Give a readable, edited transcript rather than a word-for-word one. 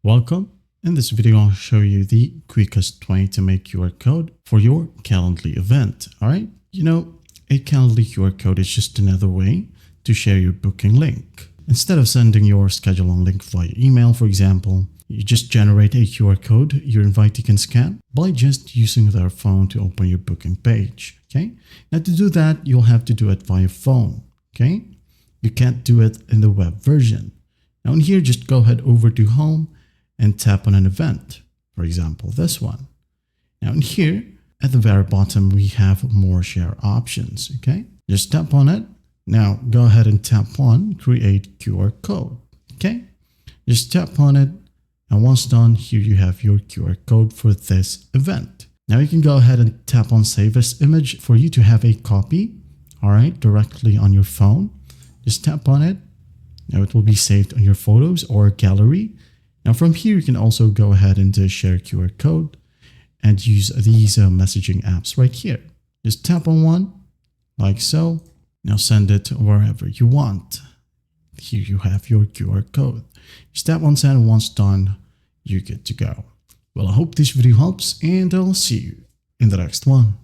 Welcome. In this video, I'll show you the quickest way to make QR code for your Calendly event. All right. A Calendly QR code is just another way to share your booking link. Instead of sending your scheduling link via email, for example, you just generate a QR code your invitee can scan by just using their phone to open your booking page. Okay. Now to do that, you'll have to do it via phone. Okay. You can't do it in the web version. Now in here, just go ahead over to Home and tap on an event, for example, this one. Now in here, at the very bottom, we have more share options, okay? Just tap on it. Now go ahead and tap on create QR code, okay? Just tap on it. And once done, here you have your QR code for this event. Now you can go ahead and tap on save as image for you to have a copy, all right, directly on your phone. Just tap on it. Now it will be saved on your photos or gallery. Now from here, you can also go ahead and share QR code and use these messaging apps right here. Just tap on one like so. Now send it wherever you want. Here you have your QR code. Just tap on send and once done, you're good to go. Well, I hope this video helps and I'll see you in the next one.